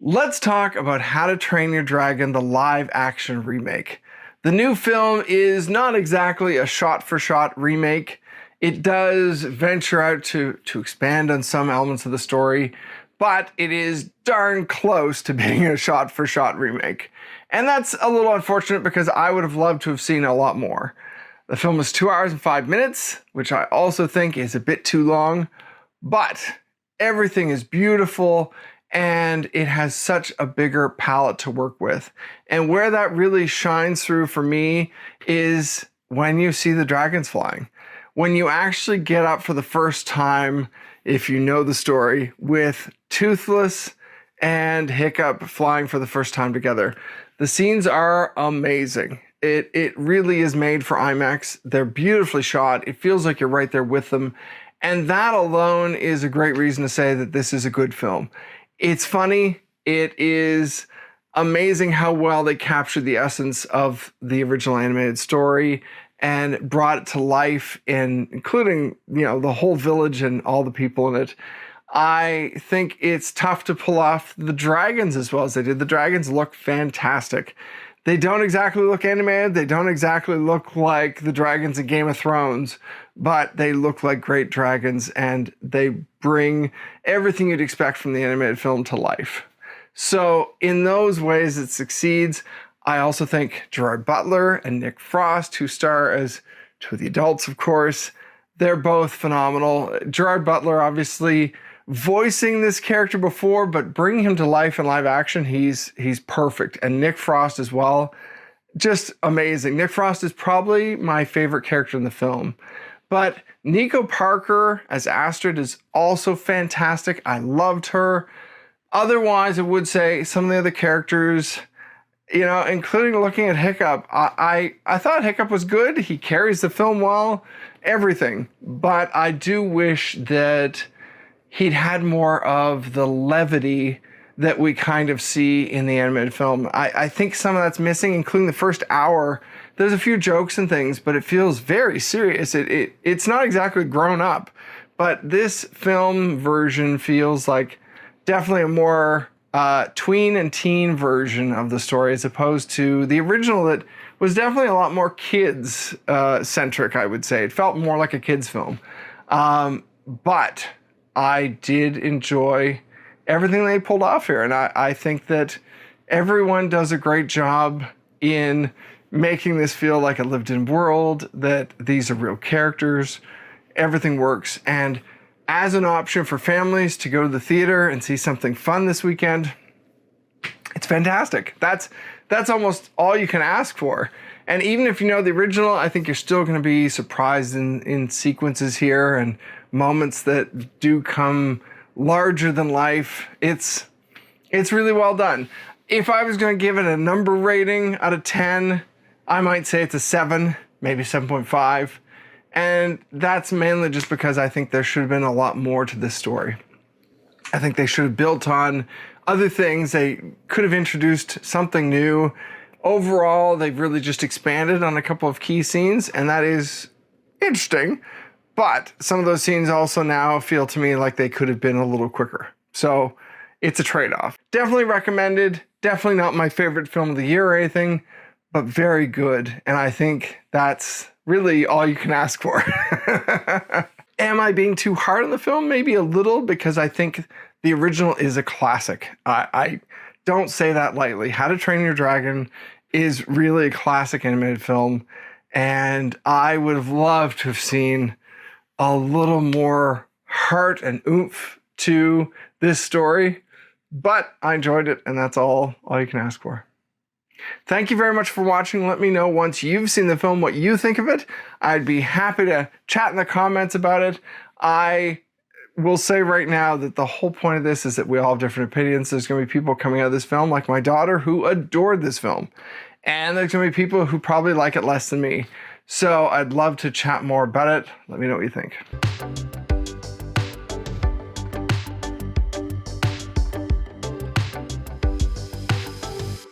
Let's talk about How to Train Your Dragon, the live action remake. The new film is not exactly a shot-for-shot remake. It does venture out to expand on some elements of the story, but it is darn close to being a shot-for-shot remake. And that's a little unfortunate because I would have loved to have seen a lot more. The film is 2 hours and 5 minutes, which I also think is a bit too long, but everything is beautiful and it has such a bigger palette to work with. And where that really shines through for me is when you see the dragons flying. When you actually get up for the first time, if you know the story, with Toothless and Hiccup flying for the first time together. The scenes are amazing. It really is made for IMAX. They're beautifully shot. It feels like you're right there with them. And that alone is a great reason to say that this is a good film. It's funny. It is amazing how well they captured the essence of the original animated story and brought it to life, and including, the whole village and all the people in it. I think it's tough to pull off the dragons as well as they did. The dragons look fantastic. They don't exactly look animated. They don't exactly look like the dragons in Game of Thrones, but they look like great dragons and they bring everything you'd expect from the animated film to life. So in those ways it succeeds. I also think Gerard Butler and Nick Frost, who star as two of the adults, of course, they're both phenomenal. Gerard Butler, obviously voicing this character before, but bringing him to life in live action, he's perfect. And Nick Frost as well, just amazing. Nick Frost is probably my favorite character in the film. But Nico Parker as Astrid is also fantastic. I loved her. Otherwise, I would say some of the other characters, including looking at Hiccup, I thought Hiccup was good. He carries the film well, everything. But I do wish that he'd had more of the levity that we kind of see in the animated film. I think some of that's missing, including the first hour. There's a few jokes and things, but it feels very serious. It's not exactly grown up, but this film version feels like definitely a more tween and teen version of the story, as opposed to the original that was definitely a lot more kids centric, I would say. It felt more like a kids film. But I did enjoy everything they pulled off here. And I think that everyone does a great job in making this feel like a lived-in world, that these are real characters. Everything works. And as an option for families to go to the theater and see something fun this weekend, it's fantastic. That's almost all you can ask for. And even if you know the original, I think you're still going to be surprised in sequences here and moments that do come larger than life. It's really well done. If I was going to give it a number rating out of 10, I might say it's a 7, maybe 7.5. And that's mainly just because I think there should have been a lot more to this story. I think they should have built on other things. They could have introduced something new. Overall, they've really just expanded on a couple of key scenes, and that is interesting. But some of those scenes also now feel to me like they could have been a little quicker. So it's a trade-off. Definitely recommended. Definitely not my favorite film of the year or anything, but very good. And I think that's really all you can ask for. Am I being too hard on the film? Maybe a little, because I think the original is a classic. I don't say that lightly. How to Train Your Dragon is really a classic animated film, and I would have loved to have seen a little more heart and oomph to this story, but I enjoyed it, and that's all you can ask for. Thank you very much for watching. Let me know once you've seen the film what you think of it. I'd be happy to chat in the comments about it. I will say right now that the whole point of this is that we all have different opinions. There's going to be people coming out of this film, like my daughter, who adored this film. And there's going to be people who probably like it less than me. So I'd love to chat more about it. Let me know what you think.